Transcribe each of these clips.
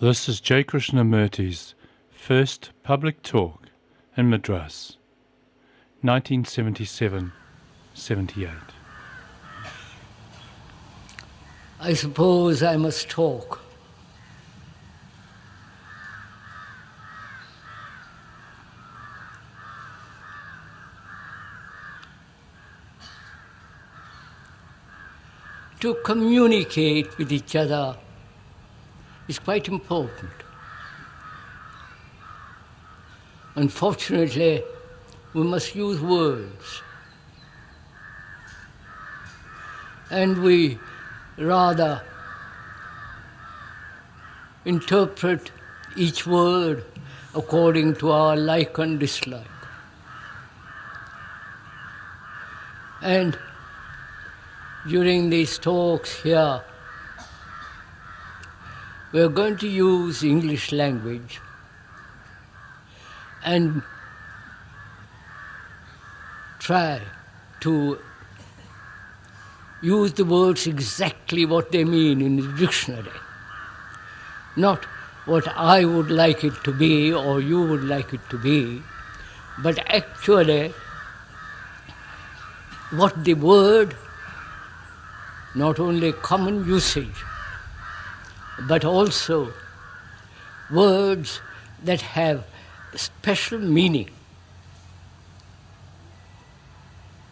This is J. Krishnamurti's first public talk in Madras, 1977-78. I suppose I must talk. To communicate with each other is quite important. Unfortunately, we must use words. And we rather interpret each word according to our like and dislike. And during these talks here, we are going to use English language and try to use the words exactly what they mean in the dictionary, not what I would like it to be or you would like it to be, but actually what the word, not only common usage, but also words that have special meaning.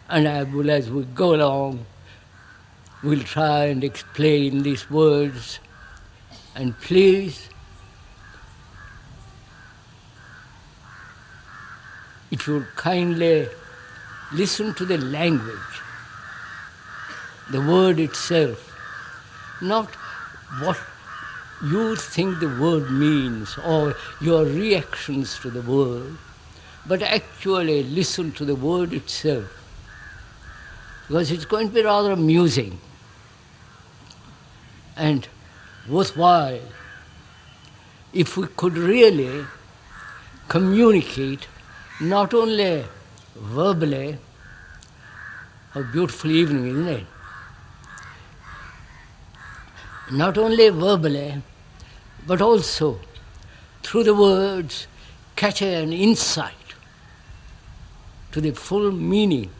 And I will, as we go along, we'll try and explain these words. And please, if you'll kindly listen to the language, the word itself, not what you think the word means or your reactions to the word, but actually listen to the word itself, because it's going to be rather amusing and worthwhile if we could really communicate not only verbally. How beautiful evening, isn't it? Not only verbally, but also through the words catch an insight to the full meaning,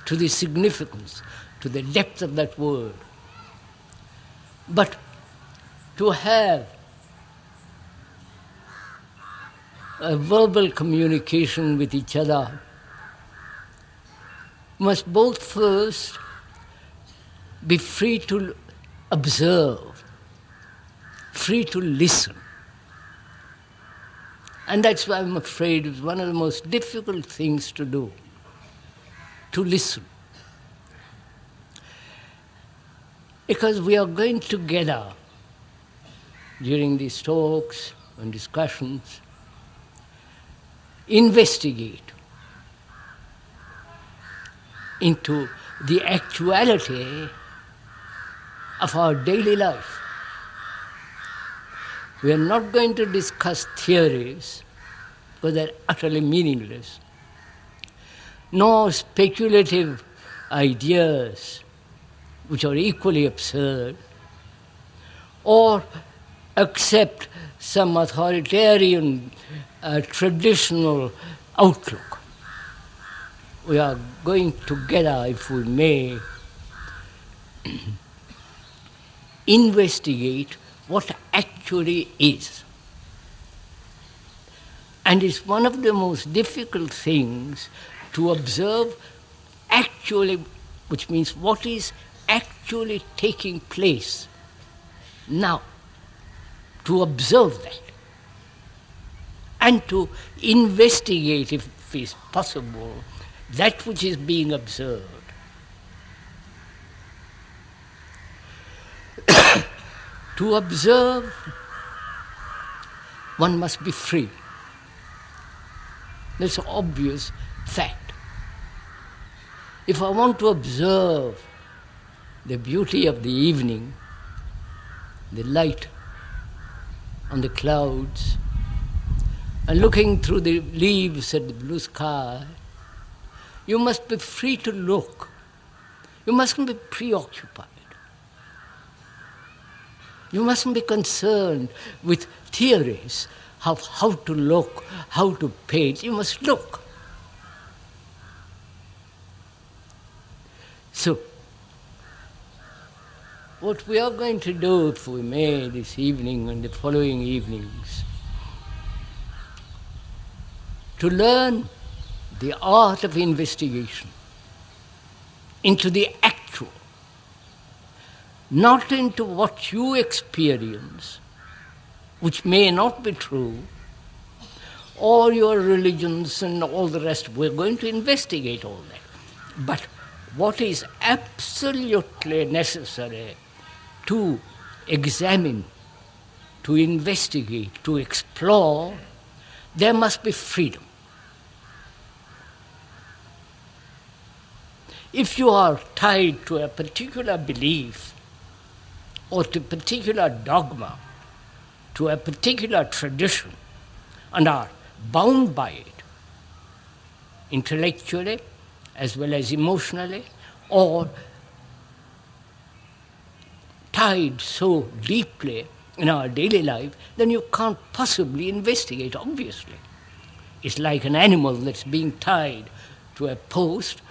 to the significance, to the depth of that word. But to have a verbal communication with each other must both first be free to observe, free to listen. And that's why I'm afraid it's one of the most difficult things to do, to listen. Because we are going together during these talks and discussions, investigate into the actuality of our daily life. We are not going to discuss theories, because they're utterly meaningless, nor speculative ideas, which are equally absurd, or accept some authoritarian, traditional outlook. We are going together, if we may, investigate what actually is. And it's one of the most difficult things to observe actually, which means what is actually taking place now, to observe that and to investigate, if it's possible, that which is being observed. To observe, one must be free. That's an obvious fact. If I want to observe the beauty of the evening, the light on the clouds, and looking through the leaves at the blue sky, you must be free to look. You mustn't be preoccupied. You mustn't be concerned with theories of how to look, how to paint. You must look. So, what we are going to do, if we may, this evening and the following evenings, to learn the art of investigation into the actual, not into what you experience, which may not be true, or your religions and all the rest. We're going to investigate all that. But what is absolutely necessary to examine, to investigate, to explore, there must be freedom. If you are tied to a particular belief or to a particular dogma, to a particular tradition, and are bound by it, intellectually as well as emotionally, or tied so deeply in our daily life, then you can't possibly investigate, obviously. It's like an animal that's being tied to a post,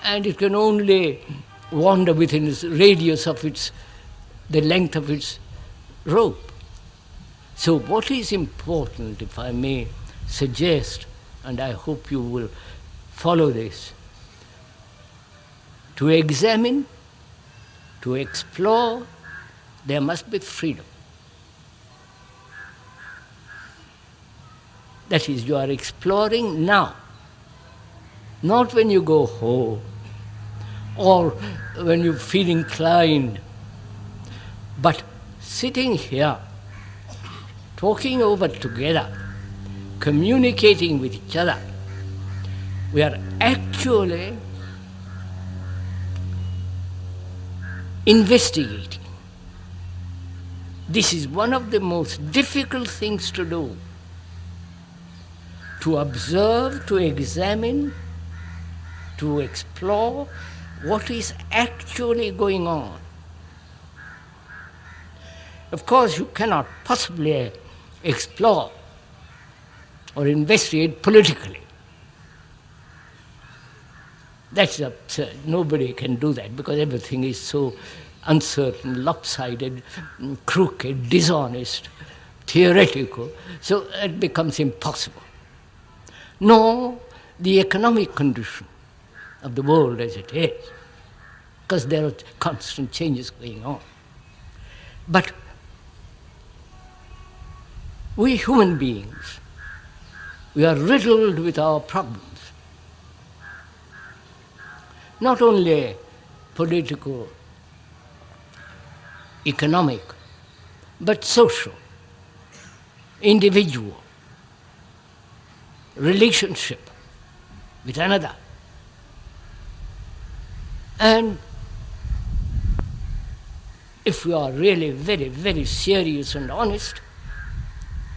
and it can only wander within its radius of the length of its rope. So what is important, if I may suggest, and I hope you will follow this, to examine, to explore, there must be freedom. That is, you are exploring now, not when you go home or when you feel inclined, but sitting here, talking over together, communicating with each other. We are actually investigating. This is one of the most difficult things to do, to observe, to examine, to explore what is actually going on. Of course, you cannot possibly explore or investigate politically. That's absurd. Nobody can do that because everything is so uncertain, lopsided, crooked, dishonest, theoretical. So it becomes impossible. Nor the economic condition of the world as it is, because there are constant changes going on. But we human beings, we are riddled with our problems. Not only political, economic, but social, individual, relationship with another. And if we are really very, very serious and honest,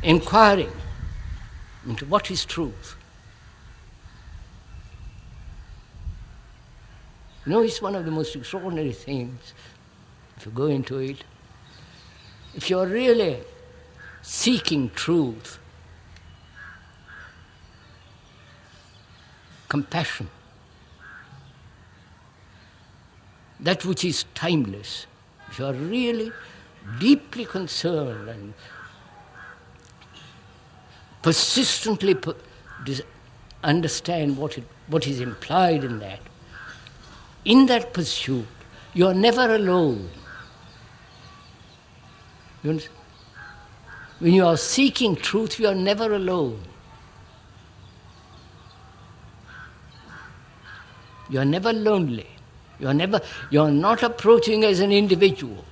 inquiring into what is truth. You know, it's one of the most extraordinary things, if you go into it. If you're really seeking truth, compassion, that which is timeless, if you are really deeply concerned and persistently understand what is implied in that pursuit, you are never alone. You understand? When you are seeking truth, you are never alone. You are never lonely. You are not approaching as an individual.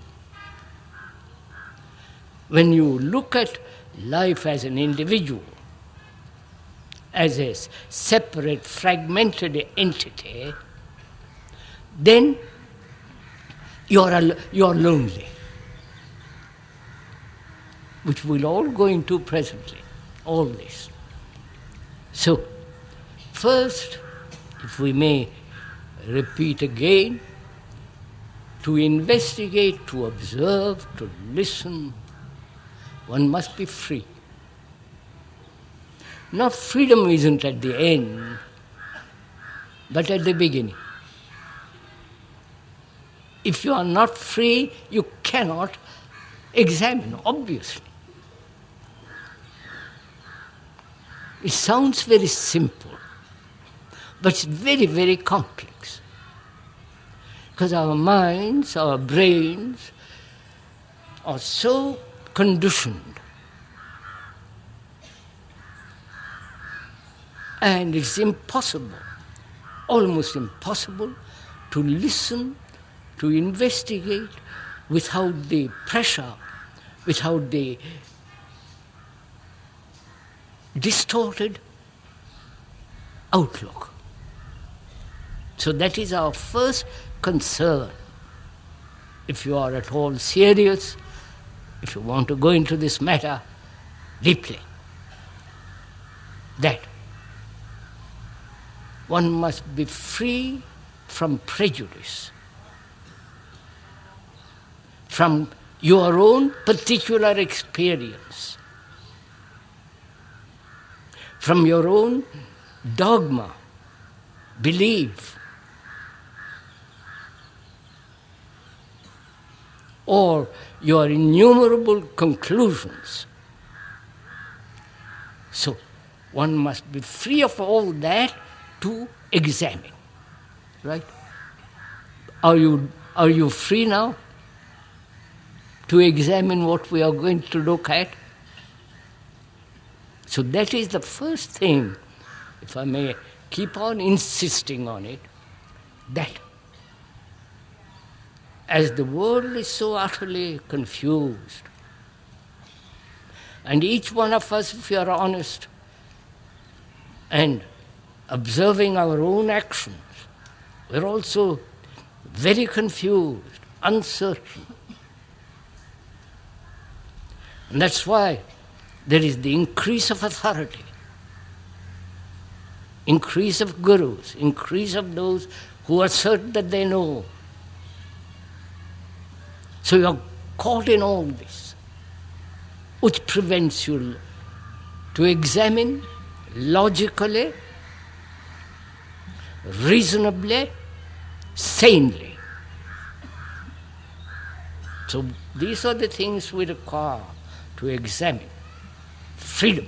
When you look at life as an individual, as a separate, fragmented entity, then you are lonely, which we'll all go into presently, all this. So, first, if we may repeat again, to investigate, to observe, to listen, one must be free. Not freedom isn't at the end, but at the beginning. If you are not free, you cannot examine, obviously. It sounds very simple, but it's very, very complex. Because our minds, our brains are so conditioned. And it's impossible, almost impossible, to listen, to investigate without the pressure, without the distorted outlook. So that is our first concern. If you are at all serious, if you want to go into this matter deeply, that one must be free from prejudice, from your own particular experience, from your own dogma, belief, or your innumerable conclusions. So one must be free of all that to examine, right? Are you free now to examine what we are going to look at? So that is the first thing, if I may keep on insisting on it, that as the world is so utterly confused, and each one of us, if we are honest and observing our own actions, we're also very confused, uncertain. And that's why there is the increase of authority, increase of gurus, increase of those who are certain that they know. So you are caught in all this, which prevents you to examine logically, reasonably, sanely. So these are the things we require to examine. Freedom.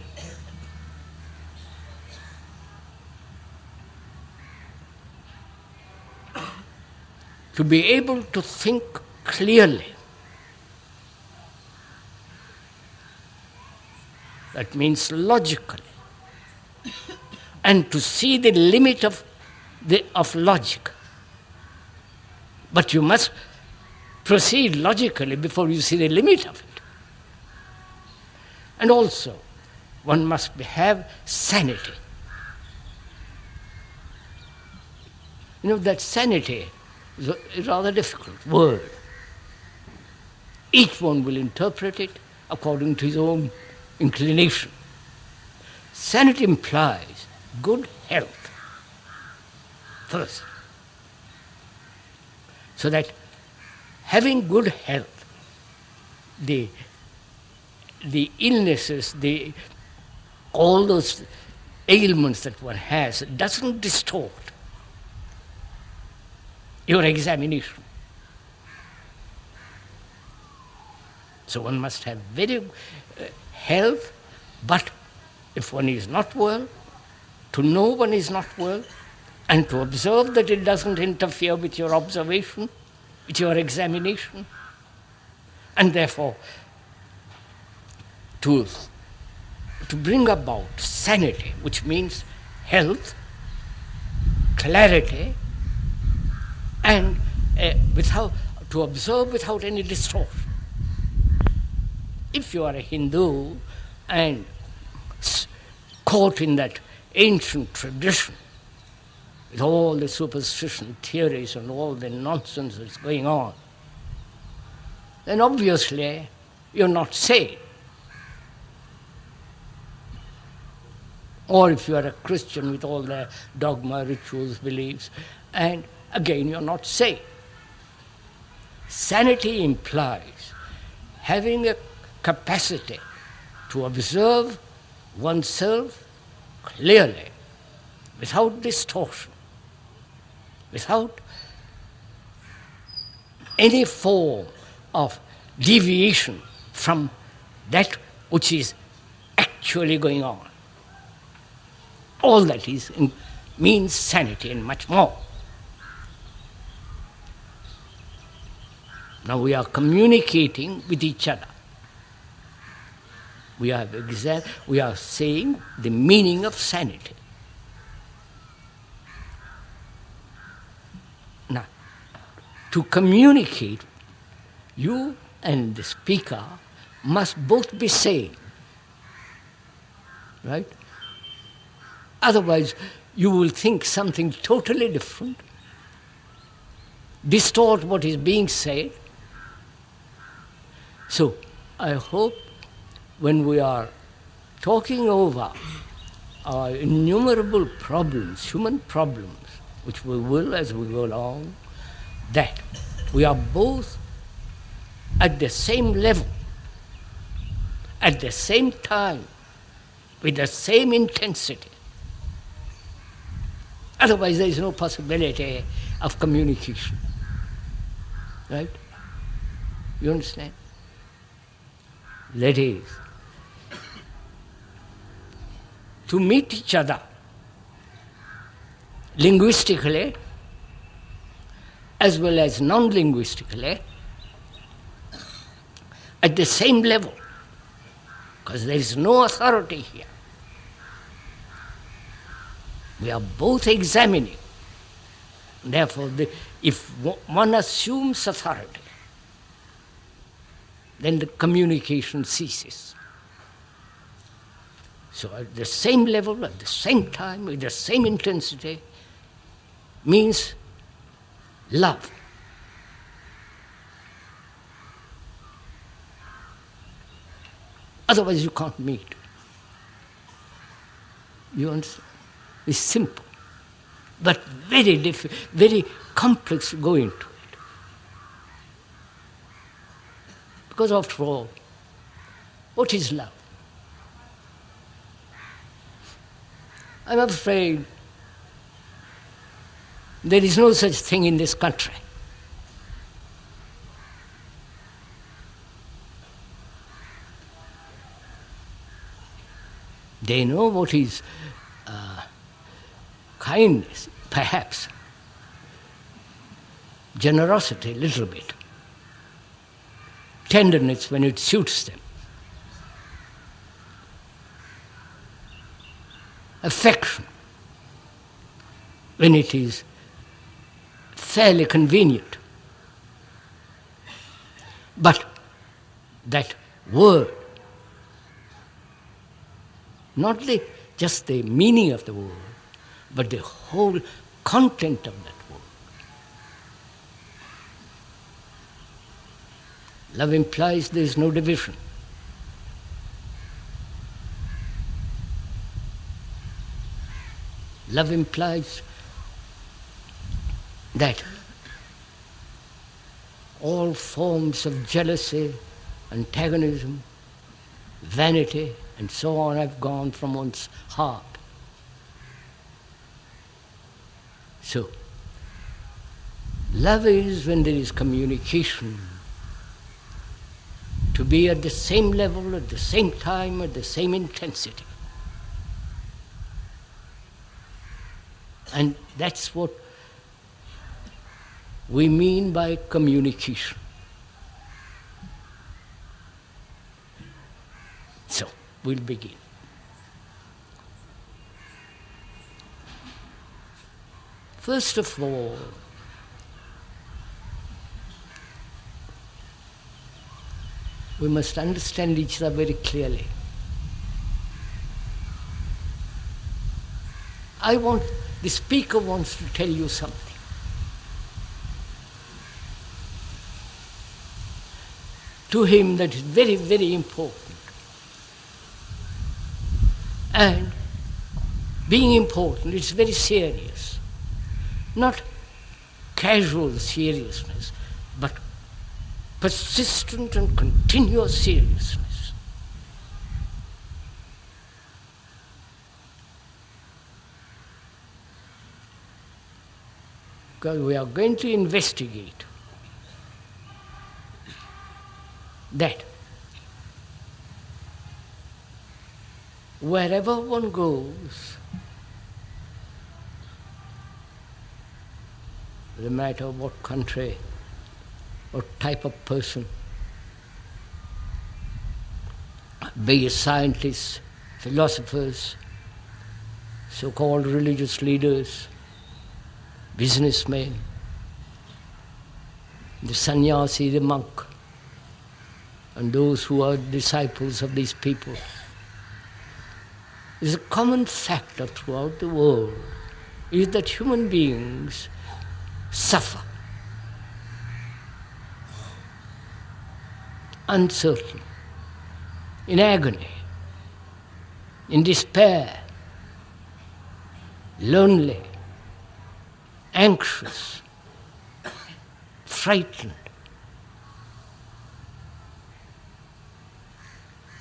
To be able to think clearly. That means logically. And to see the limit of logic. But you must proceed logically before you see the limit of it. And also, one must have sanity. You know, that sanity is a rather difficult word. Each one will interpret it according to his own inclination. Sanity implies good health first. So that having good health, the illnesses, all those ailments that one has, doesn't distort your examination. So one must have very health, but if one is not well, to know one is not well, and to observe that it doesn't interfere with your observation, with your examination, and therefore to bring about sanity, which means health, clarity, and to observe without any distortion. If you are a Hindu and caught in that ancient tradition, with all the superstition theories and all the nonsense that's going on, then obviously you're not sane. Or if you are a Christian with all their dogma, rituals, beliefs, and again you're not sane. Sanity implies having a capacity to observe oneself clearly, without distortion, without any form of deviation from that which is actually going on. All that means sanity and much more. Now we are communicating with each other. We are saying the meaning of sanity. Now, to communicate, you and the speaker must both be sane, right? Otherwise, you will think something totally different, distort what is being said. So, I hope when we are talking over our innumerable problems, human problems, which we will as we go along, that we are both at the same level, at the same time, with the same intensity. Otherwise, there is no possibility of communication. Right? You understand? That is, to meet each other linguistically as well as non-linguistically at the same level, because there is no authority here. We are both examining. Therefore, if one assumes authority, then the communication ceases. So at the same level, at the same time, with the same intensity, means love. Otherwise you can't meet. You understand? It's simple, but very complex to go into it. Because after all, what is love? I'm afraid there is no such thing in this country. They know what is kindness, perhaps, generosity, a little bit, tenderness when it suits them, affection when it is fairly convenient. But that word, not just the meaning of the word, but the whole content of that word. Love implies there is no division. Love implies that all forms of jealousy, antagonism, vanity, and so on have gone from one's heart. So, love is when there is communication, to be at the same level, at the same time, at the same intensity. And that's what we mean by communication. So, we'll begin. First of all, we must understand each other very clearly. The speaker wants to tell you something. To him that is very, very important. And being important, it's very serious. Not casual seriousness, but persistent and continuous seriousness. Because we are going to investigate that wherever one goes, no matter what country, what type of person, be it scientists, philosophers, so-called religious leaders, businessmen, the sannyasi, the monk, and those who are disciples of these people. There's a common factor throughout the world is that human beings suffer, uncertain, in agony, in despair, lonely, anxious, frightened.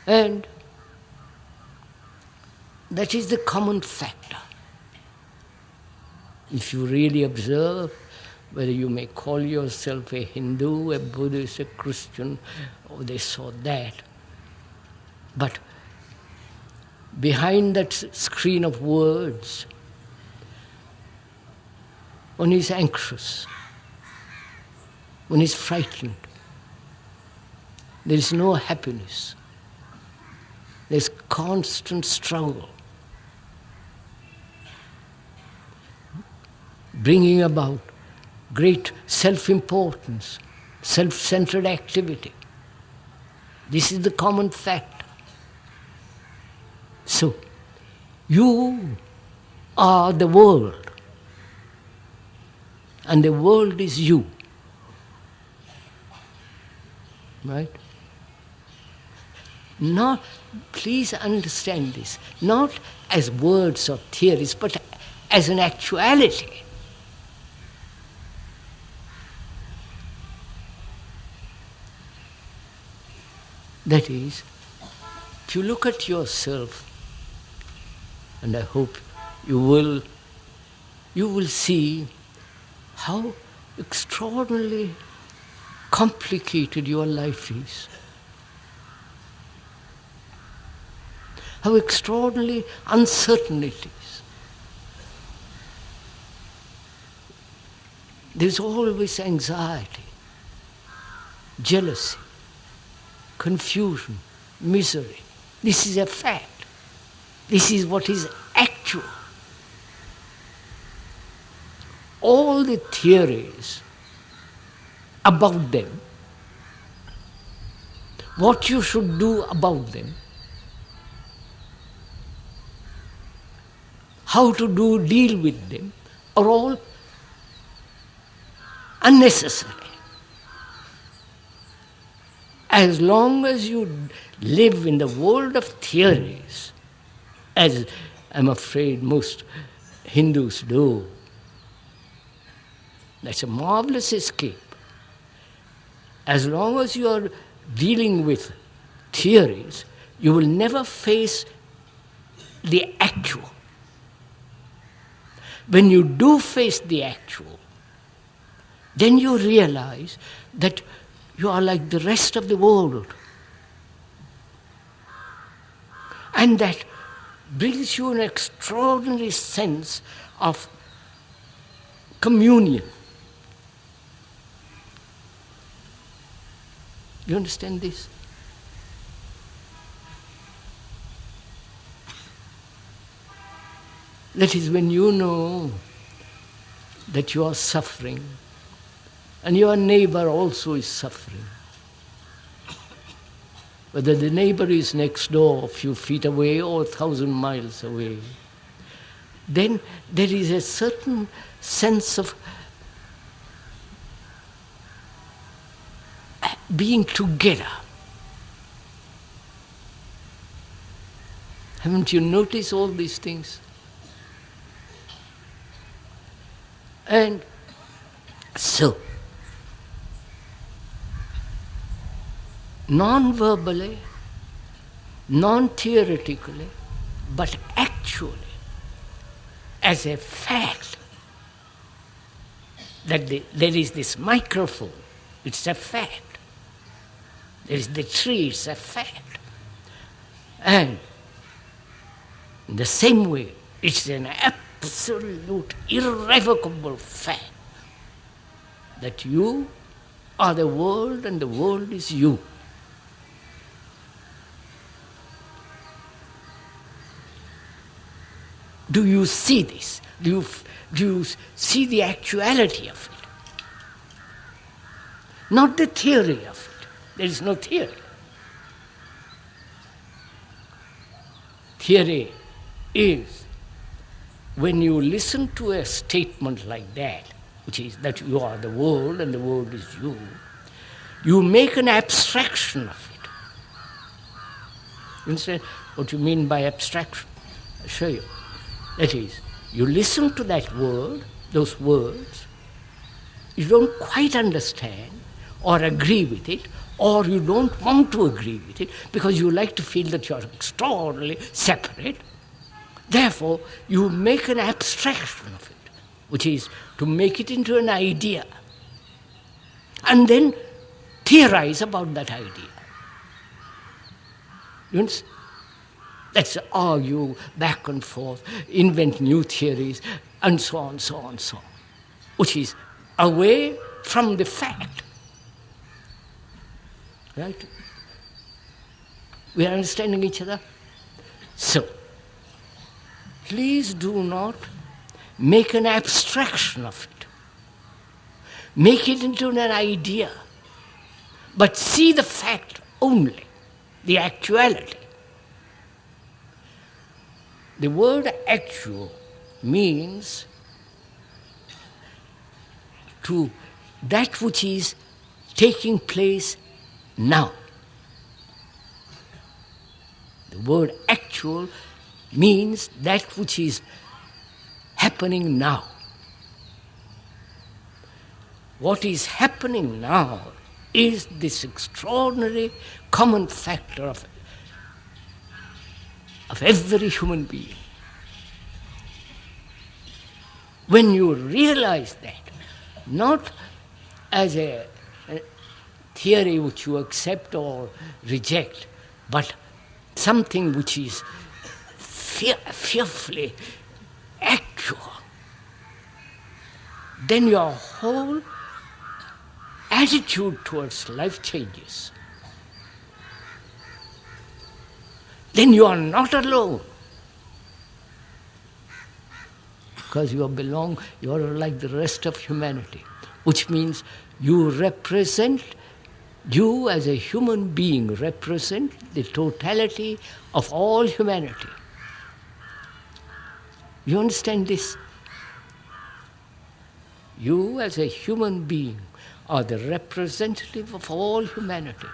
And that is the common factor. If you really observe, whether you may call yourself a Hindu, a Buddhist, a Christian, or this or that, but behind that screen of words, one is anxious, one is frightened. There is no happiness. There is constant struggle, bringing about great self-importance, self-centered activity. This is the common factor. So, you are the world, and the world is you. Right? Not, please understand this, not as words or theories, but as an actuality. That is, if you look at yourself, and I hope you will see how extraordinarily complicated your life is. How extraordinarily uncertain it is. There's always anxiety, jealousy, confusion, misery. This is a fact. This is what is actual. All the theories about them, what you should do about them, how to deal with them, are all unnecessary. As long as you live in the world of theories, as I'm afraid most Hindus do, that's a marvelous escape. As long as you are dealing with theories, you will never face the actual. When you do face the actual, then you realize that you are like the rest of the world. And that brings you an extraordinary sense of communion. You understand this? That is when you know that you are suffering and your neighbor also is suffering. Whether the neighbor is next door, a few feet away or 1,000 miles away, then there is a certain sense of being together. Haven't you noticed all these things? And so, non-verbally, non-theoretically, but actually, as a fact, that there is this microphone, it's a fact. There is the tree, it's a fact. And in the same way, it's an absolute, irrevocable fact that you are the world and the world is you. Do you see this? Do you see the actuality of it? Not the theory of it. There is no theory. Theory is when you listen to a statement like that, which is that you are the world and the world is you, you make an abstraction of it. You understand what you mean by abstraction? I'll show you. That is, you listen to that word, those words, you don't quite understand or agree with it, or you don't want to agree with it because you like to feel that you are extraordinarily separate. Therefore, you make an abstraction of it, which is to make it into an idea, and then theorize about that idea. You understand? Let's argue back and forth, invent new theories, and so on, so on, so on, which is away from the fact. Right? We are understanding each other? So, please do not make an abstraction of it. Make it into an idea, but see the fact only, the actuality. The word actual means to that which is taking place now. The word actual means that which is happening now. What is happening now is this extraordinary common factor of every human being. When you realize that, not as a theory which you accept or reject, but something which is fearfully actual, then your whole attitude towards life changes. Then you are not alone. Because you are like the rest of humanity, which means you as a human being represent the totality of all humanity. You understand this? You as a human being are the representative of all humanity.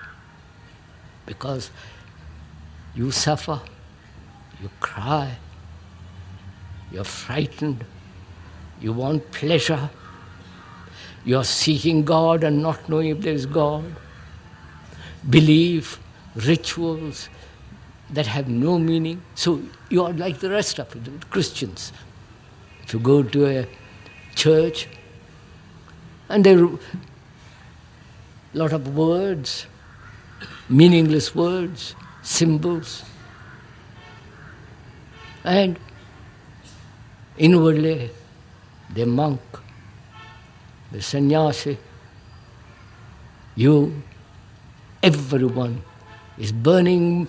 Because you suffer, you cry, you're frightened, you want pleasure, you're seeking God and not knowing if there is God, belief, rituals that have no meaning. So you are like the rest of it, Christians. If you go to a church and there are a lot of words, meaningless words, symbols, and inwardly the monk, the sannyasi, you, everyone is burning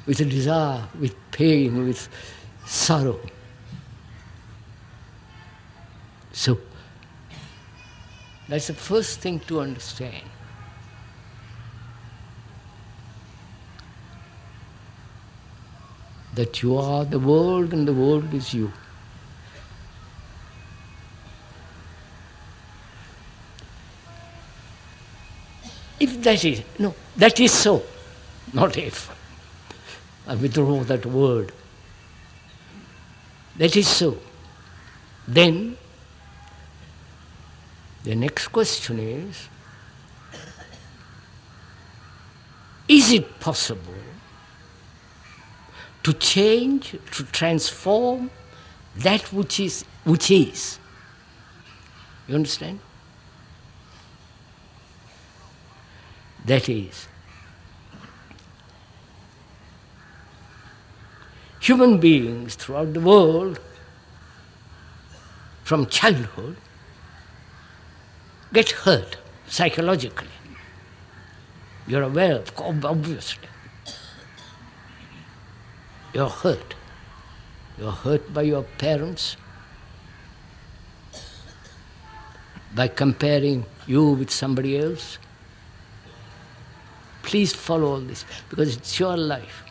with a desire, with pain, with sorrow. So that's the first thing to understand. That you are the world and the world is you. If that is, no, that is so, not if. I withdraw that word. That is so. Then the next question is, is it possible to change, to transform that which is? You understand? That is, human beings throughout the world, from childhood, get hurt psychologically. You're aware of, obviously. You're hurt. You're hurt by your parents, by comparing you with somebody else. Please follow all this, because it's your life.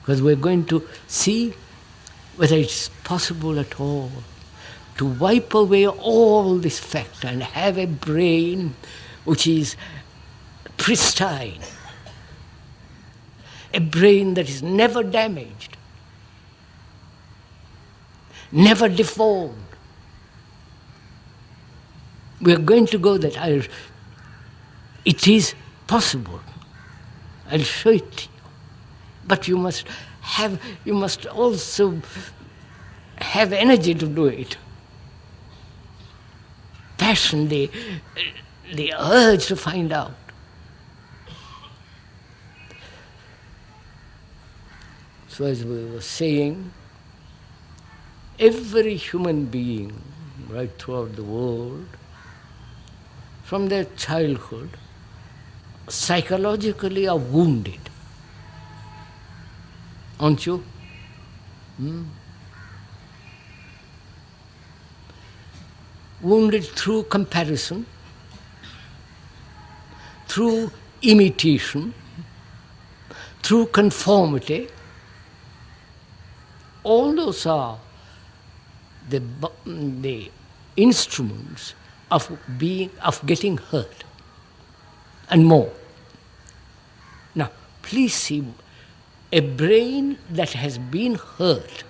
Because we're going to see whether it's possible at all to wipe away all this fact and have a brain which is pristine, a brain that is never damaged, never deformed. We are going to go that. It is possible. I'll show it to you. But you must also have energy to do it. Passion, the urge to find out. So as we were saying, every human being right throughout the world, from their childhood, psychologically are wounded. Aren't you? Wounded through comparison, through imitation, through conformity. All those are the instruments of getting hurt and more. Now, please see, a brain that has been hurt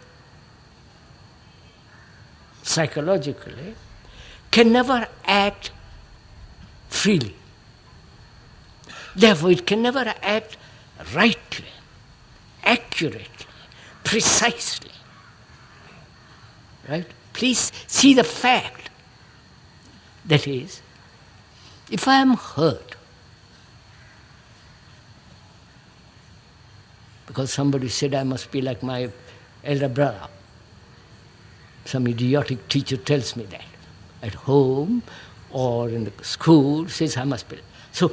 psychologically can never act freely. Therefore, it can never act rightly, accurately, precisely. Right? Please see the fact. That is, if I am hurt because somebody said I must be like my elder brother, some idiotic teacher tells me that at home or in the school, says I must be. So,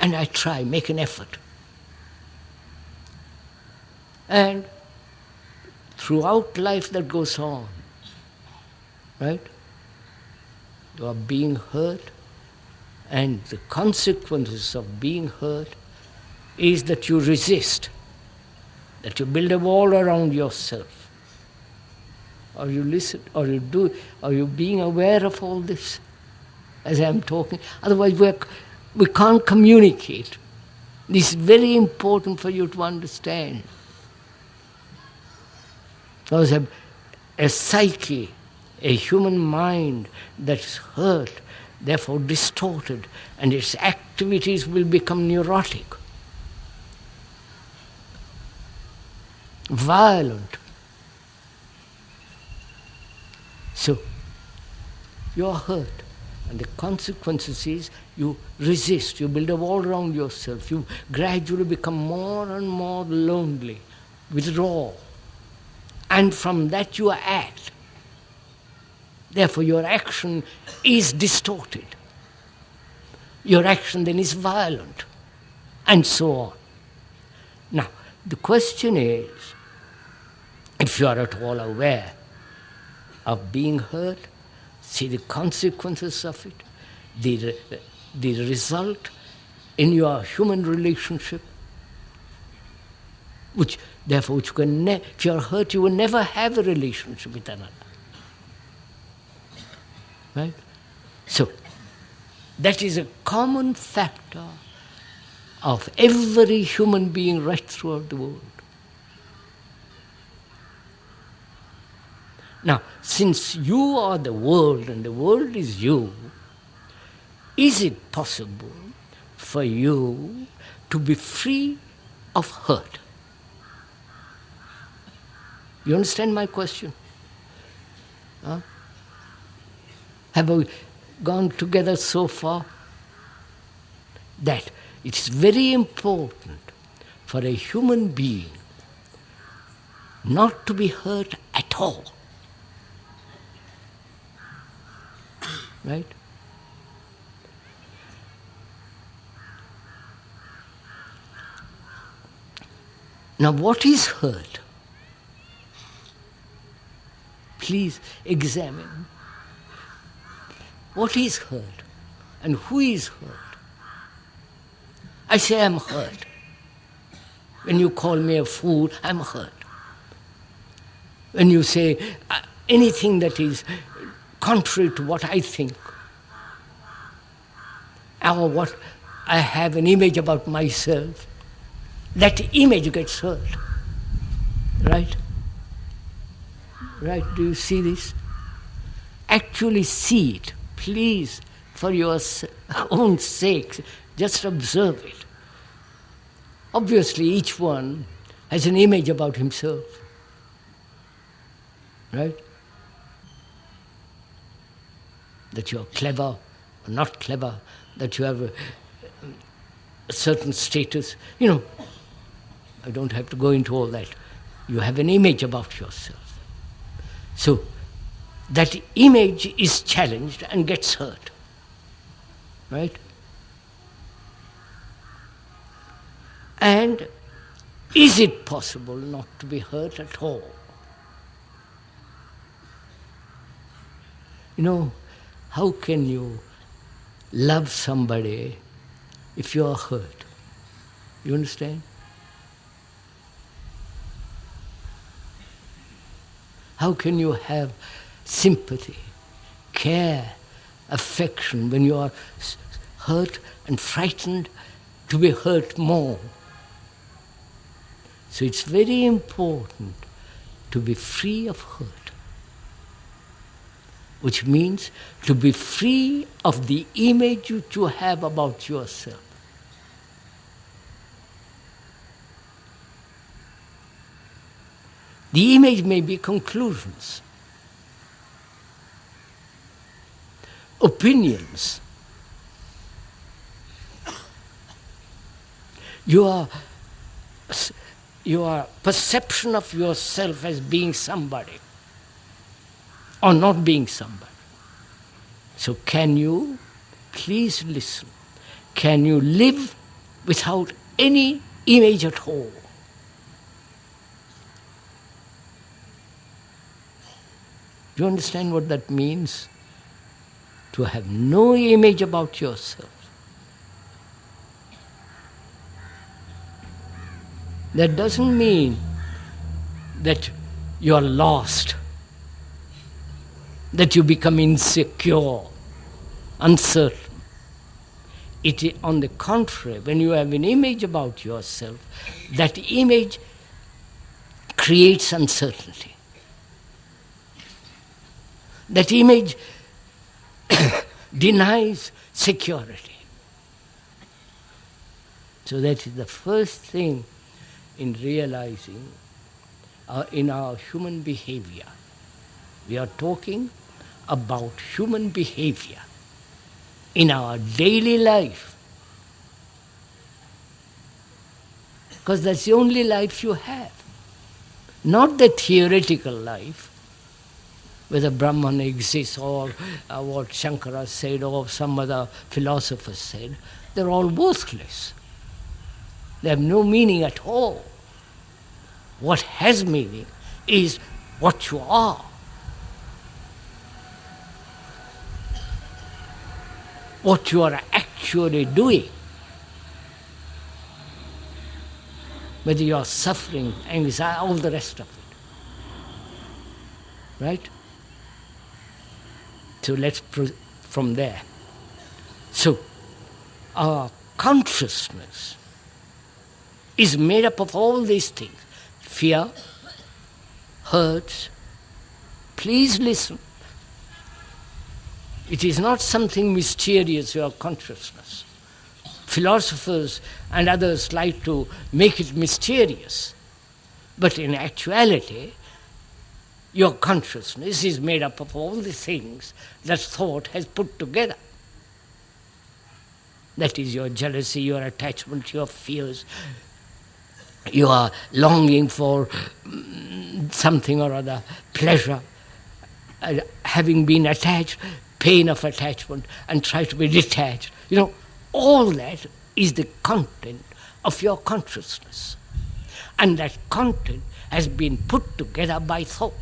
and I try, make an effort. And throughout life that goes on, right? You are being hurt, and the consequences of being hurt is that you resist, that you build a wall around yourself. Are you listening? Are you being aware of all this as I am talking? Otherwise we can't communicate. This is very important for you to understand. Because a psyche, a human mind that's hurt, therefore distorted, and its activities will become neurotic, violent. So, you are hurt, and the consequences is you resist, you build a wall around yourself, you gradually become more and more lonely, withdraw, and from that you act. Therefore, your action is distorted. Your action then is violent, and so on. Now, the question is, if you are at all aware of being hurt, see the consequences of it, the result in your human relationship, which you can if you are hurt, you will never have a relationship with another. Right? So, that is a common factor of every human being right throughout the world. Now, since you are the world and the world is you, is it possible for you to be free of hurt? You understand my question? Huh? Have we gone together so far? That it's very important for a human being not to be hurt at all. Right? Now, what is hurt? Please examine. What is hurt? And who is hurt? I say I'm hurt. When you call me a fool, I'm hurt. When you say anything that is contrary to what I think, or what I have an image about myself, that image gets hurt. Right? Right? Do you see this? Actually see it. Please, for your own sake, just observe it. Obviously, each one has an image about himself. Right? That you are clever or not clever, that you have a certain status. You know, I don't have to go into all that. You have an image about yourself. So, that image is challenged and gets hurt. Right? And is it possible not to be hurt at all? You know, how can you love somebody if you are hurt? You understand? How can you have sympathy, care, affection when you are hurt and frightened to be hurt more? So it's very important to be free of hurt, which means to be free of the image which you have about yourself. The image may be conclusions, opinions. Your perception of yourself as being somebody or not being somebody. So can you, please listen, can you live without any image at all? Do you understand what that means? To have no image about yourself. That doesn't mean that you are lost, that you become insecure, uncertain. On the contrary, when you have an image about yourself, that image creates uncertainty. That image denies security. So that is the first thing in realizing in our human behavior. We are talking about human behavior in our daily life. Because that's the only life you have. Not the theoretical life, whether Brahman exists or what Shankara said or some other philosopher said. They're all worthless. They have no meaning at all. What has meaning is what you are. What you are actually doing. Whether you are suffering, anxiety, all the rest of it. Right? So let's from there. So our consciousness is made up of all these things. Fear, hurts. Please listen. It is not something mysterious, your consciousness. Philosophers and others like to make it mysterious. But in actuality, your consciousness is made up of all the things that thought has put together. That is your jealousy, your attachment, your fears, your longing for something or other, pleasure, having been attached, pain of attachment, and try to be detached. All that is the content of your consciousness. And that content has been put together by thought.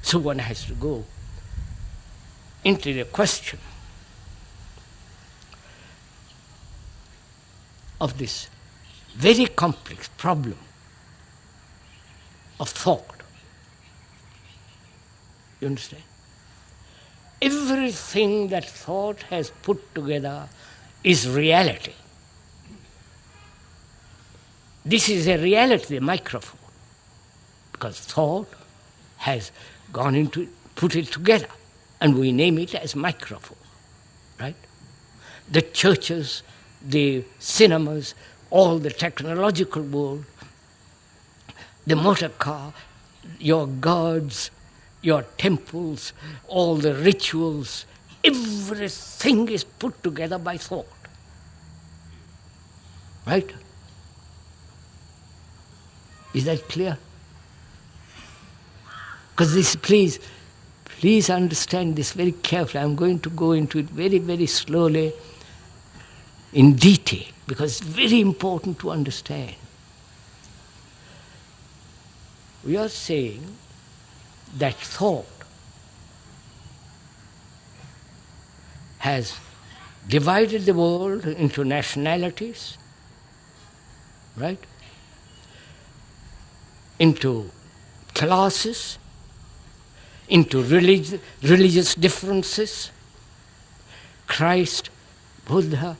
So one has to go into the question of this very complex problem of thought. You understand? Everything that thought has put together is reality. This is a reality, the microphone, because thought has gone into it, put it together, and we name it as microphone, right? The churches, the cinemas, all the technological world, the motor car, your gods, your temples, all the rituals, everything is put together by thought, right? Is that clear? Because this, please understand this very carefully. I'm going to go into it very, very slowly, in detail, because it's very important to understand. We are saying that thought has divided the world into nationalities, right? Into classes, into religious differences. Christ, Buddha,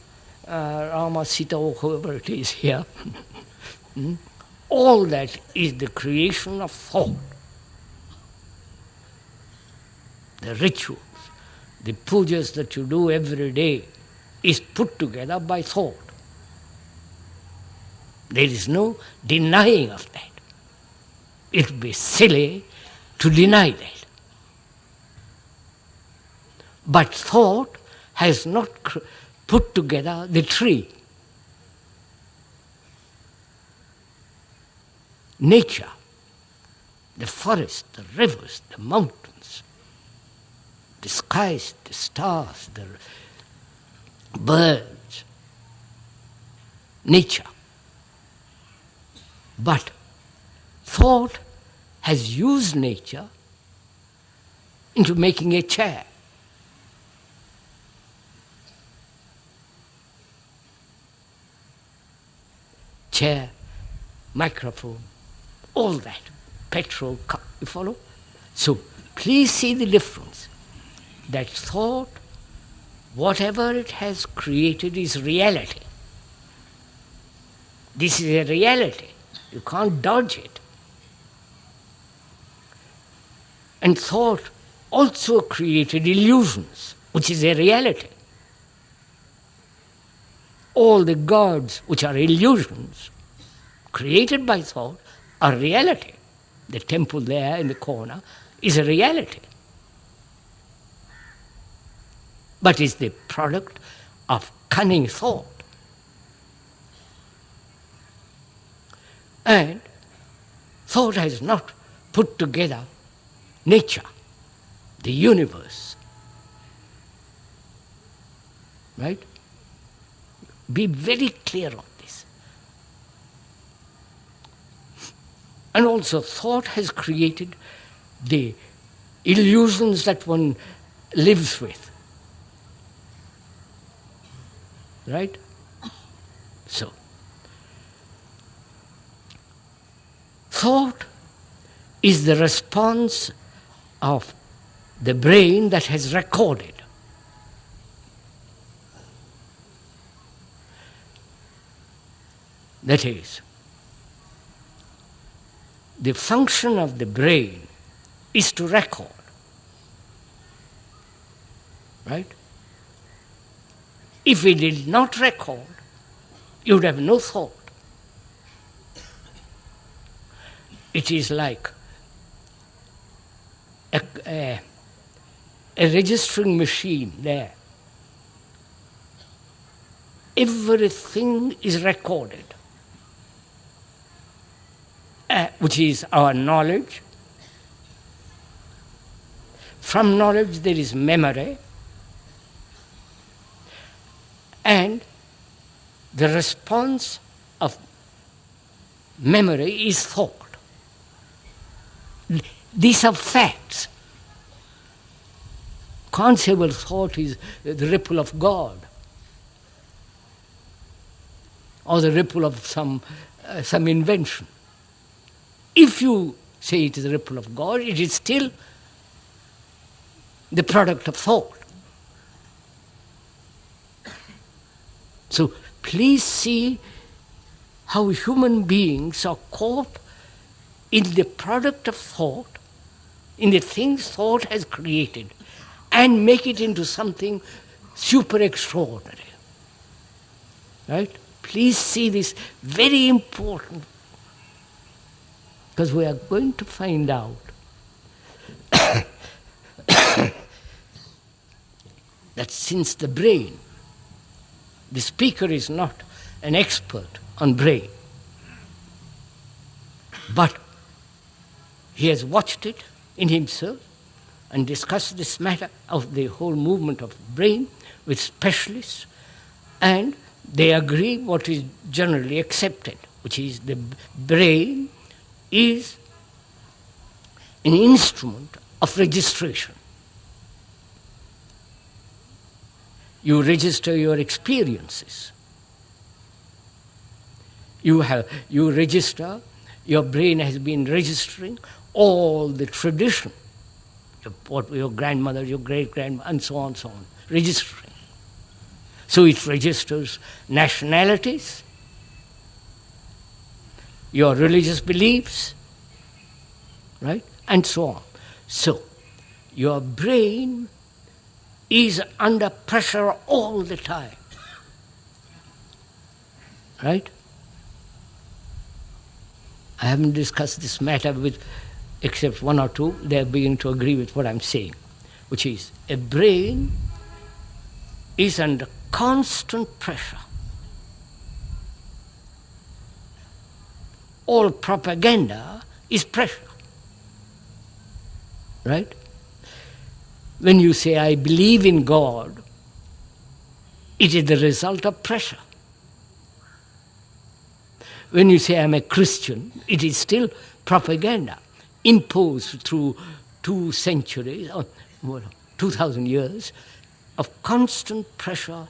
Rama, Sita, or whoever it is here, all that is the creation of thought. The rituals, the pujas that you do every day is put together by thought. There is no denying of that. It would be silly to deny that. But thought has not put together the tree. Nature, the forest, the rivers, the mountains, the skies, the stars, the birds, nature. But thought has used nature into making a chair. Chair, microphone, all that, petrol, car, you follow? So please see the difference. That thought, whatever it has created is reality. This is a reality. You can't dodge it. And thought also created illusions, which is a reality. All the gods which are illusions created by thought are reality. The temple there in the corner is a reality. But it's the product of cunning thought. And thought has not put together nature, the universe. Right? Be very clear on this. And also thought has created the illusions that one lives with. Right? So, thought is the response of the brain that has recorded. That is, the function of the brain is to record. Right? If we did not record, you would have no thought. It is like a registering machine there. Everything is recorded, which is our knowledge. From knowledge there is memory, and the response of memory is thought. These are facts. Conceivable thought is the ripple of God, or the ripple of some invention. If you say it is the ripple of God, it is still the product of thought. So please see how human beings are caught in the product of thought, in the things thought has created, and make it into something super extraordinary. Right? Please see this, very important, because we are going to find out that since the brain, the speaker is not an expert on brain, but he has watched it in himself and discussed this matter of the whole movement of brain with specialists, and they agree what is generally accepted, which is the brain is an instrument of registration. You register your experiences. You register, your brain has been registering all the tradition, what your grandmother, your great-grandmother, and so on, registering. So it registers nationalities, your religious beliefs, right, and so on. So your brain is under pressure all the time, right? I haven't discussed this matter with except one or two. They are beginning to agree with what I'm saying, which is a brain is under constant pressure. All propaganda is pressure, right? When you say, I believe in God, it is the result of pressure. When you say, I'm a Christian, it is still propaganda imposed through 2 centuries, or 2,000 years of constant pressure,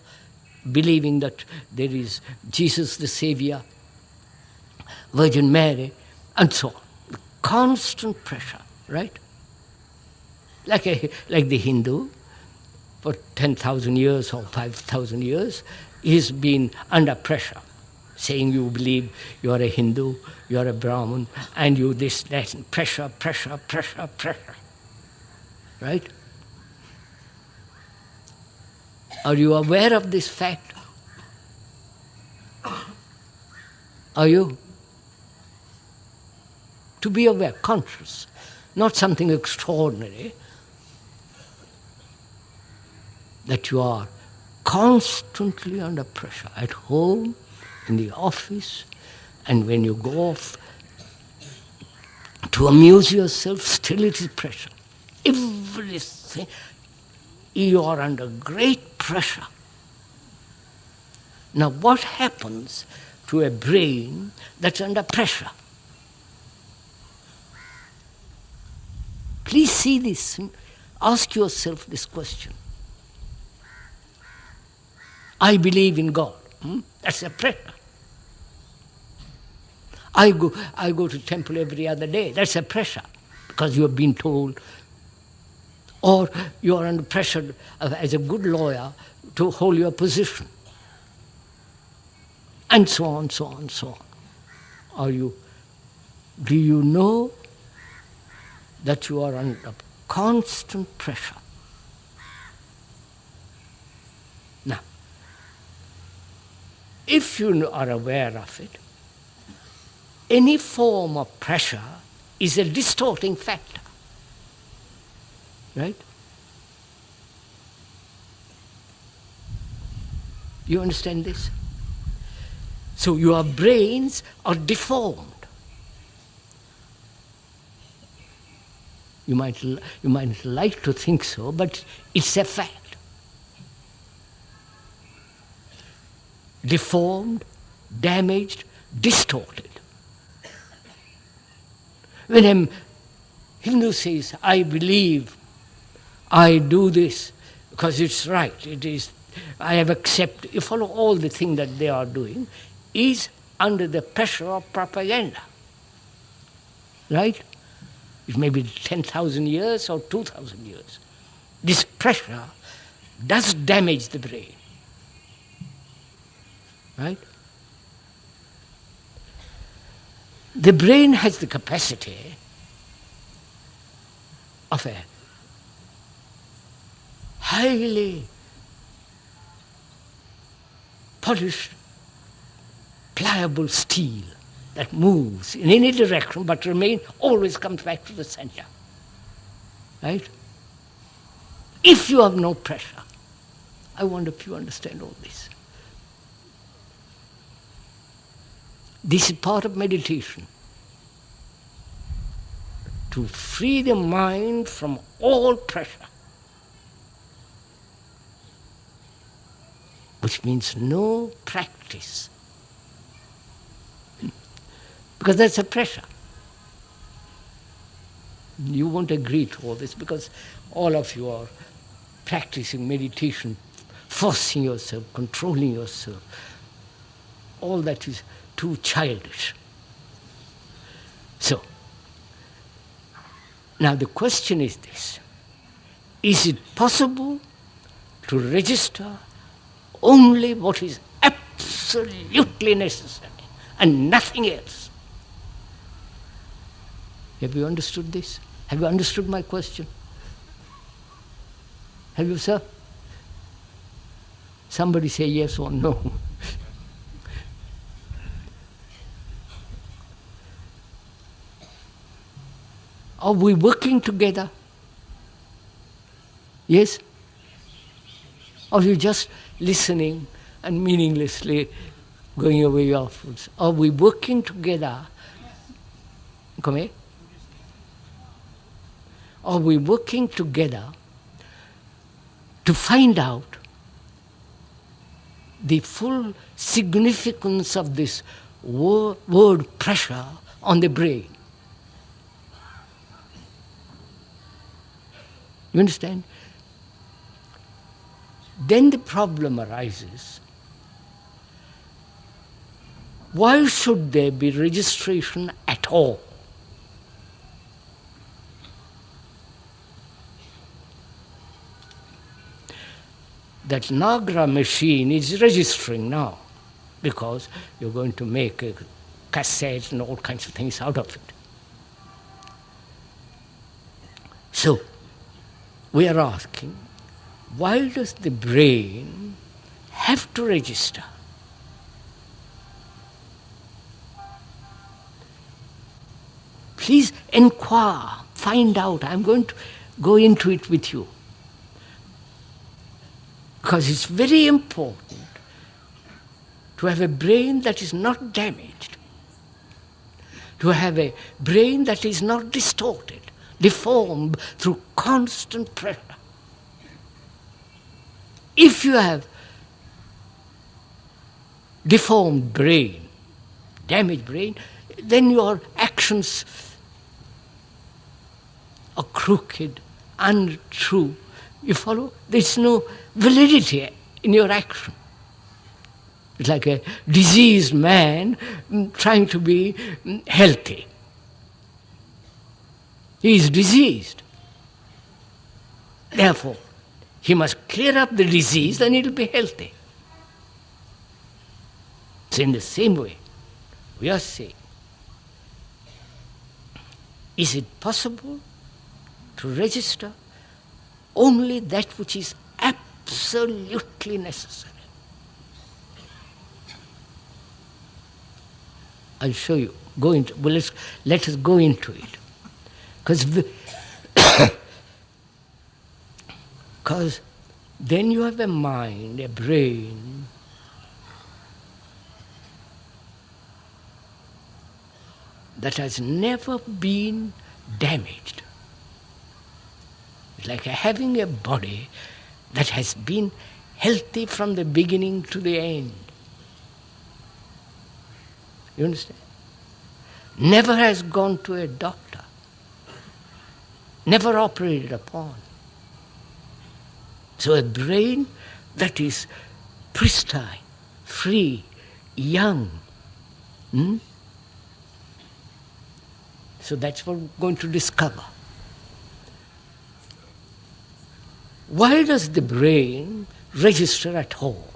believing that there is Jesus the Savior, Virgin Mary, and so on. Constant pressure, right? Like the Hindu, for 10,000 years or 5,000 years, he's been under pressure, saying you believe you are a Hindu, you are a Brahmin, and you this, that, and pressure, right? Are you aware of this fact? Are you? To be aware, conscious, not something extraordinary, that you are constantly under pressure at home, in the office, and when you go off to amuse yourself, still it is pressure. Everything, you are under great pressure. Now what happens to a brain that's under pressure? Please see this. Ask yourself this question. I believe in God. That's a pressure. I go to temple every other day. That's a pressure, because you have been told. Or you are under pressure as a good lawyer to hold your position. And so on, so on, so on. Do you know that you are under constant pressure. Now, if you are aware of it, any form of pressure is a distorting factor. Right? You understand this? So your brains are deformed. You might like to think so, but it's a fact. Deformed, damaged, distorted. When a Hindu says, I believe, I do this because it's right, it is, I have accepted, you follow all the things that they are doing, is under the pressure of propaganda. Right? It may be 10,000 years or 2,000 years. This pressure does damage the brain. Right? The brain has the capacity of a highly polished, pliable steel that moves in any direction but always comes back to the center. Right? If you have no pressure, I wonder if you understand all this. This is part of meditation. To free the mind from all pressure. Which means no practice. Because that's a pressure. You won't agree to all this because all of you are practicing meditation, forcing yourself, controlling yourself. All that is too childish. So, now the question is this. Is it possible to register only what is absolutely necessary and nothing else? Have you understood this? Have you understood my question? Have you, sir? Somebody say yes or no. Are we working together? Yes? Or are you just listening and meaninglessly going away afterwards? Are we working together? Come here. Are we working together to find out the full significance of this word pressure on the brain? You understand? Then the problem arises. Why should there be registration at all? That Nagra machine is registering now because you're going to make a cassette and all kinds of things out of it. So, we are asking, why does the brain have to register? Please inquire, find out. I'm going to go into it with you. Because it's very important to have a brain that is not damaged, to have a brain that is not distorted, deformed through constant pressure. If you have deformed brain, damaged brain, then your actions are crooked, untrue. You follow? There's no validity in your action. It's like a diseased man trying to be healthy. He is diseased. Therefore, he must clear up the disease, then he'll be healthy. So in the same way, we are saying, is it possible to register only that which is absolutely necessary. I'll show you. Let us go into it. Because then you have a mind, a brain, that has never been damaged. It's like having a body that has been healthy from the beginning to the end. You understand? Never has gone to a doctor. Never operated upon. So a brain that is pristine, free, young. So that's what we're going to discover. Why does the brain register at all?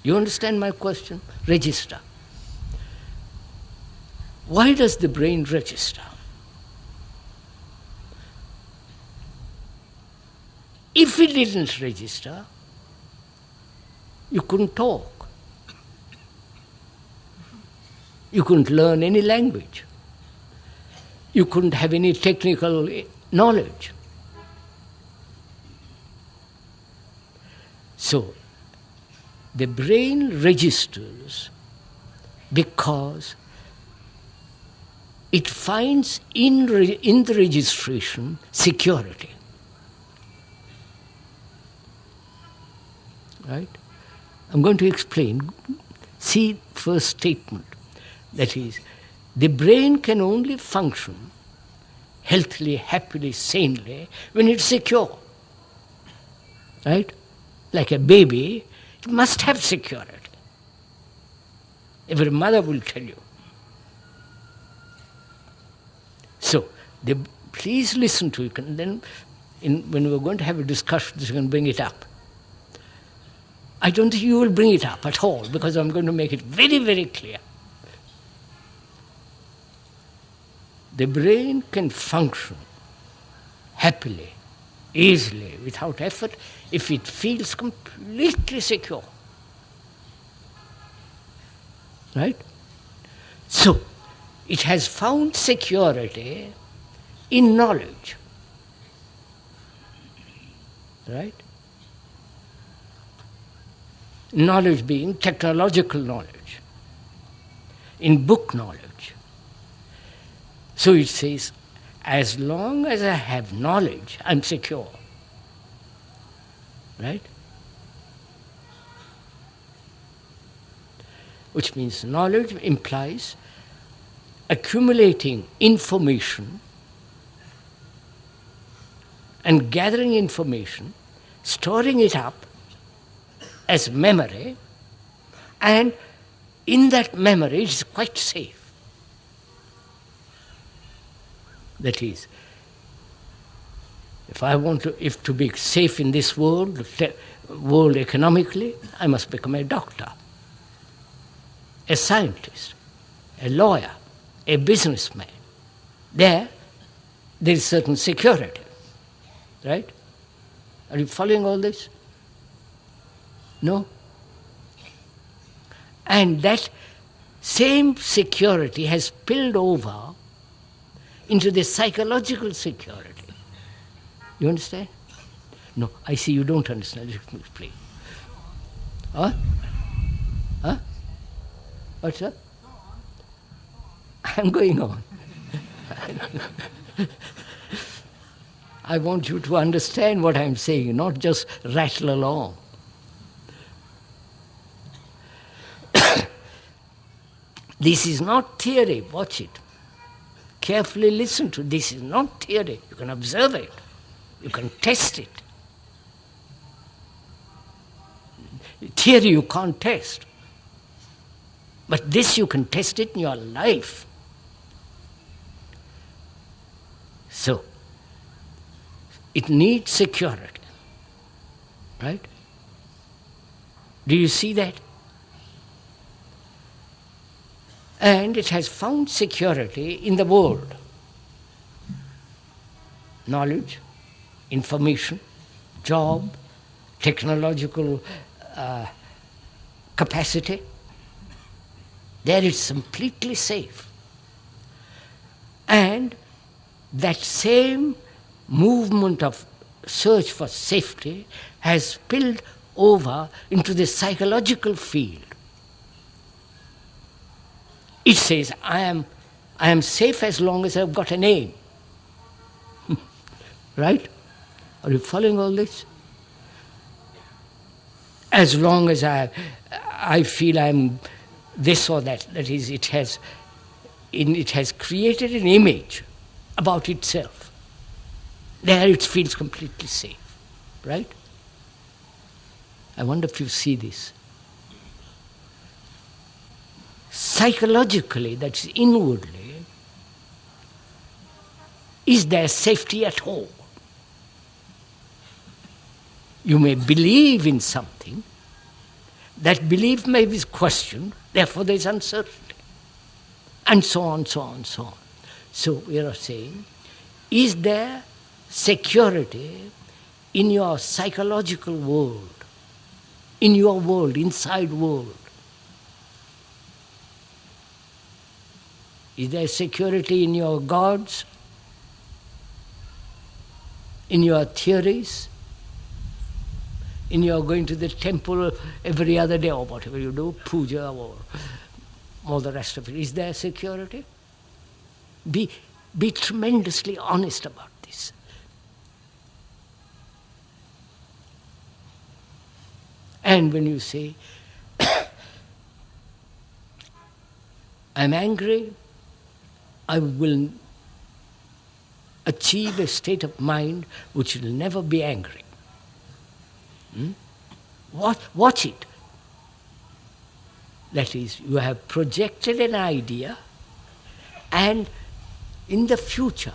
You understand my question? Register. Why does the brain register? If it didn't register, you couldn't talk. You couldn't learn any language. You couldn't have any technical knowledge. So, the brain registers because it finds in the registration security. Right? I'm going to explain. See first statement. That is, the brain can only function healthily, happily, sanely when it's secure. Right? Like a baby, it must have security. Every mother will tell you. So, please listen to it, and then when we're going to have a discussion, you can bring it up. I don't think you will bring it up at all, because I'm going to make it very, very clear. The brain can function happily, easily, without effort, if it feels completely secure. Right? So, it has found security in knowledge. Right? Knowledge being technological knowledge, in book knowledge. So it says, as long as I have knowledge, I'm secure. Right? Which means knowledge implies accumulating information and gathering information, storing it up as memory, and in that memory it is quite safe. That is, if to be safe in this world economically, I must become a doctor, a scientist, a lawyer, a businessman. There is certain security. Right? Are you following all this? No? And that same security has spilled over into the psychological security. You understand? No, I see you don't understand. Let me explain. Huh? Huh? What's that? I'm going on. I want you to understand what I'm saying, not just rattle along. This is not theory. Watch it. Carefully listen to it. This is not theory. You can observe it. You can test it. Theory you can't test. But this you can test it in your life. So, it needs security. Right? Do you see that? And it has found security in the world. knowledge, information, job, technological capacity. There it's completely safe. And that same movement of search for safety has spilled over into the psychological field. It says, I am safe as long as I've got a name. Right? Are you following all this? As long as I feel I'm this or that, that is, it has created an image about itself. There it feels completely safe, right? I wonder if you see this. Psychologically, that's inwardly, is there safety at all? You may believe in something, that belief may be questioned, therefore there is uncertainty, and so on, so on, so on. So we are saying, is there security in your psychological world, in your world, inside world? Is there security in your gods, in your theories, in your going to the temple every other day or whatever you do, puja or all the rest of it? Is there security? Be tremendously honest about this. And when you say, I'm angry, I will achieve a state of mind which will never be angry. Watch it. That is, you have projected an idea, and in the future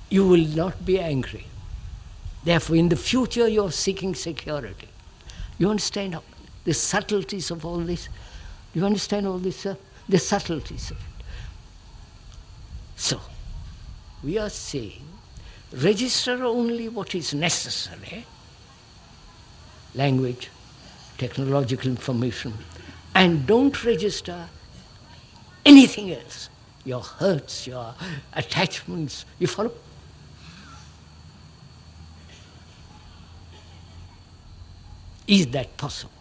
you will not be angry. Therefore, in the future you are seeking security. You understand the subtleties of all this? You understand all this, sir? The subtleties of it. So, we are saying, register only what is necessary, language, technological information, and don't register anything else. Your hurts, your attachments, you follow? Is that possible?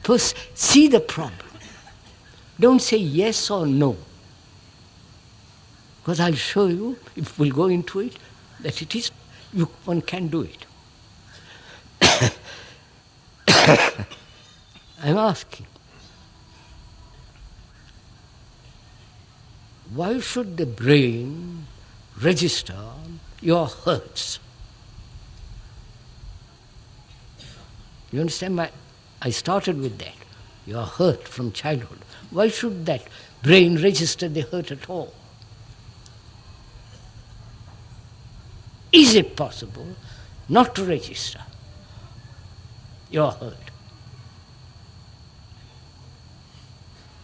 First, see the problem. Don't say yes or no. Because I'll show you, if we'll go into it, that it is, one can do it. I'm asking, why should the brain register your hurts? You understand? I started with that. Your hurt from childhood. Why should that brain register the hurt at all? Is it possible not to register your hurt?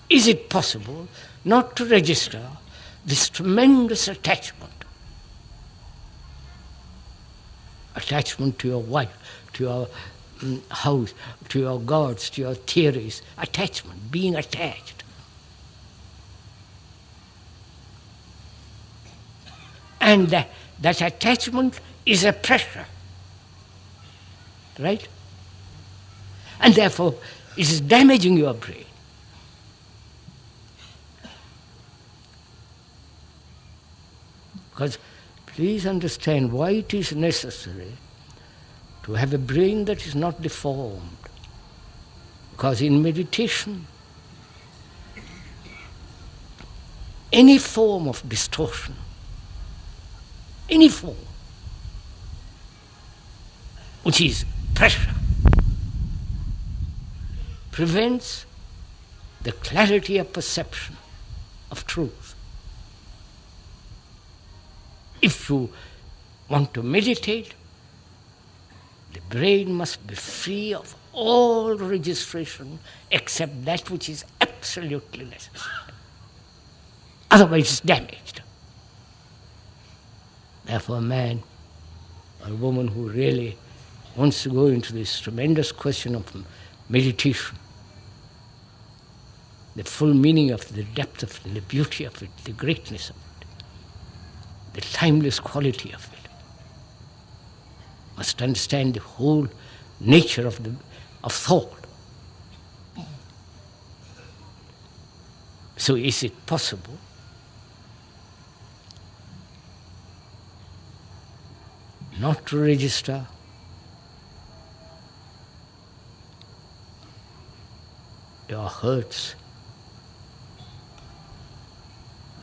Is it possible not to register this tremendous attachment? Attachment to your wife, to your house, to your gods, to your theories. Attachment, being attached. And that attachment is a pressure. Right? And therefore, it is damaging your brain. Because please understand why it is necessary to have a brain that is not deformed. Because in meditation, any form of distortion, any form, which is pressure, prevents the clarity of perception of truth. If you want to meditate, the brain must be free of all registration except that which is absolutely necessary. Otherwise it's damaged. Therefore a man or a woman who really wants to go into this tremendous question of meditation, the full meaning of it, the depth of it, the beauty of it, the greatness of it, the timeless quality of it, must understand the whole nature of thought. So is it possible not to register your hurts,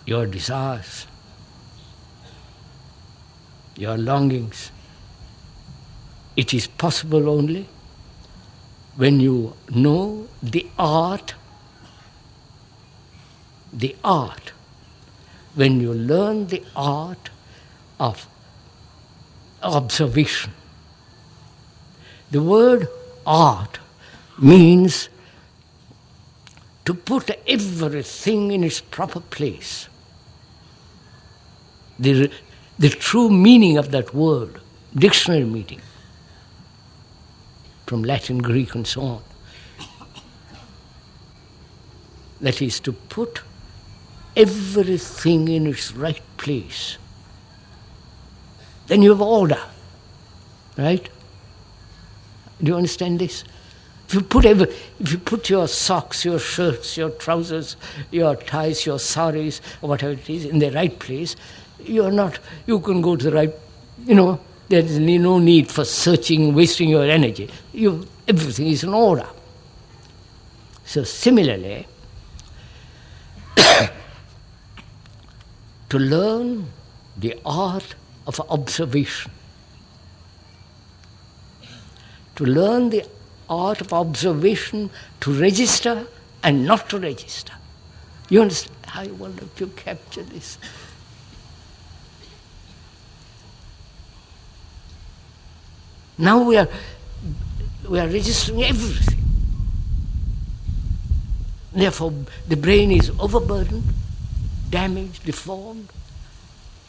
your desires, your longings? It is possible only when you know the art, when you learn the art of observation. The word art means to put everything in its proper place. The true meaning of that word, dictionary meaning, from Latin, Greek and so on, that is to put everything in its right place. Then you have order, right? Do you understand this? If you put your socks, your shirts, your trousers, your ties, your saris, or whatever it is, in the right place, you can go to the right, there is no need for searching, wasting your energy. Everything is in order. So similarly, to learn the art of observation, to learn the art of observation, to register and not to register. You understand? I wonder if you capture this. Now we are registering everything. Therefore, the brain is overburdened, damaged, deformed,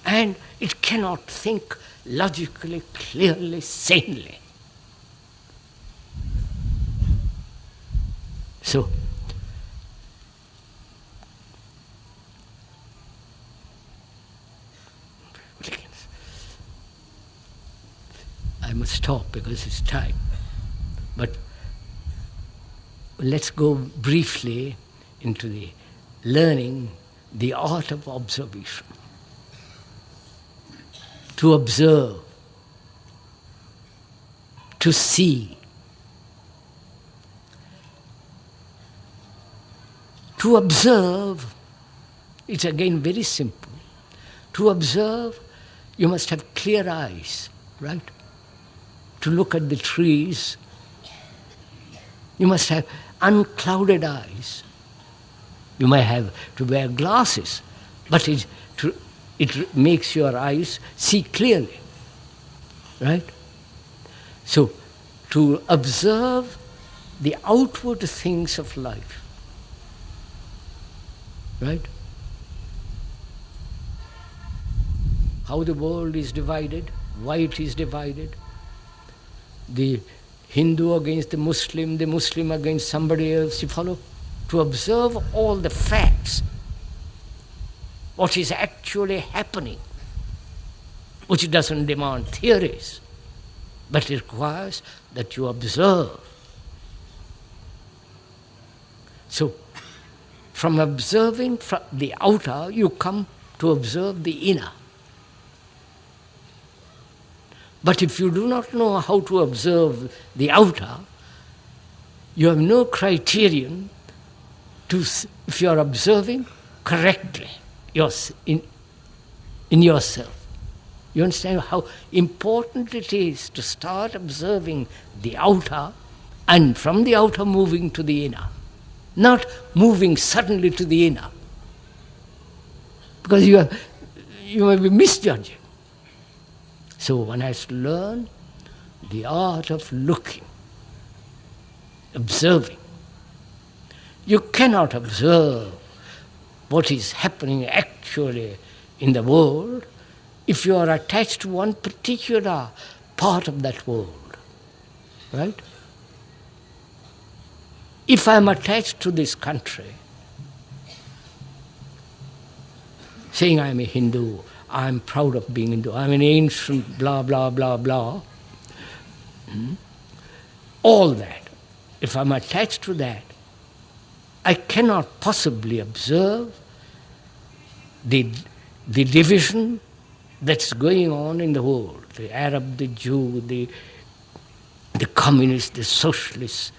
and it cannot think logically, clearly, sanely. So, I must stop because it's time. But let's go briefly into the learning the art of observation. To observe, to see, to observe, it's again very simple. To observe, you must have clear eyes, right? To look at the trees, you must have unclouded eyes. You may have to wear glasses, but it makes your eyes see clearly, right? So, to observe the outward things of life, right? How the world is divided, why it is divided, the Hindu against the Muslim against somebody else, you follow? To observe all the facts, what is actually happening, which doesn't demand theories, but it requires that you observe. So, from observing from the outer, you come to observe the inner. But if you do not know how to observe the outer, you have no criterion to, if you are observing correctly in yourself. You understand how important it is to start observing the outer and from the outer moving to the inner, not moving suddenly to the inner, because you may be misjudging. So one has to learn the art of looking, observing. You cannot observe what is happening actually in the world if you are attached to one particular part of that world, right? If I am attached to this country, saying I am a Hindu, I am proud of being Hindu, I am an ancient blah, blah, blah, blah, all that, if I am attached to that, I cannot possibly observe the division that's going on in the world, the Arab, the Jew, the communist, the socialist,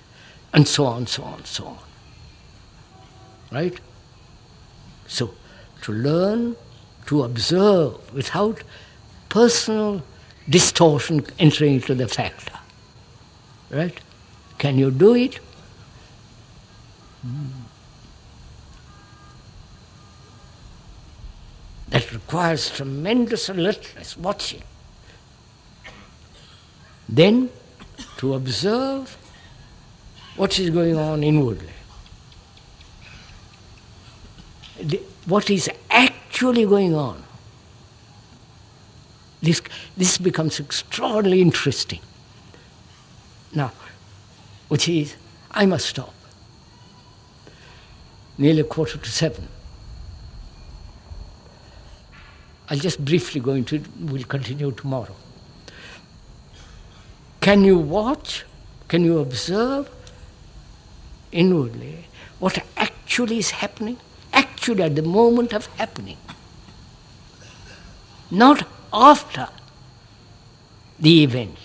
and so on, so on, so on. Right? So, to learn to observe without personal distortion entering into the factor. Right? Can you do it? That requires tremendous alertness, watching. Then, to observe what is going on inwardly. What is actually going on. This becomes extraordinarily interesting. Now, which is, I must stop. Nearly 7:15. I'll just briefly go into it, we'll continue tomorrow. Can you watch, can you observe inwardly what actually is happening? Actually at the moment of happening. Not after the event.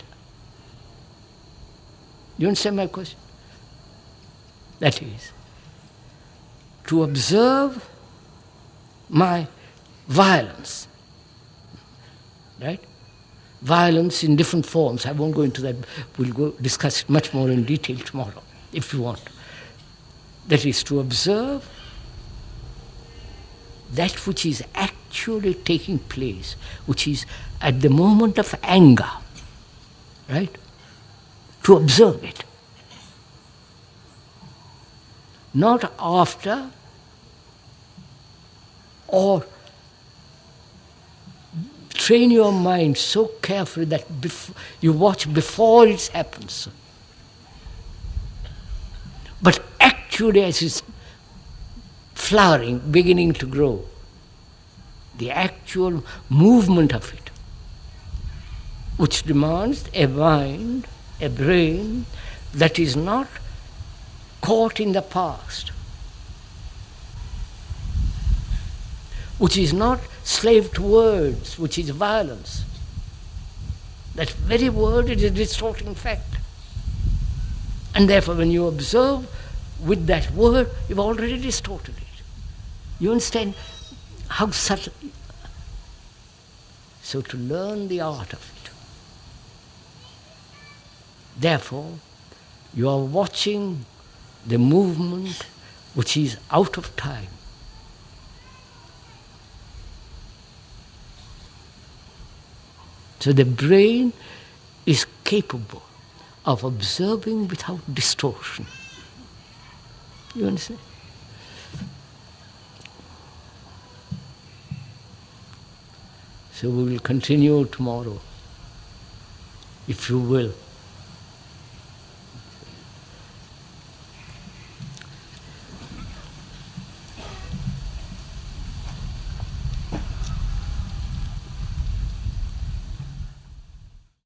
You understand my question? That is, to observe my violence, right? Violence in different forms. I won't go into that. We'll go discuss it much more in detail tomorrow, if you want. That is, to observe that which is actually taking place, which is at the moment of anger, right? To observe it. Not after or train your mind so carefully that you watch before it happens. But actually as it's flowering, beginning to grow, the actual movement of it, which demands a mind, a brain that is not caught in the past, which is not slave to words, which is violence. That very word is a distorting factor. And therefore when you observe with that word, you've already distorted it. You understand how subtle. So to learn the art of it. Therefore, you are watching the movement which is out of time. So the brain is capable of observing without distortion. You understand? So we will continue tomorrow, if you will.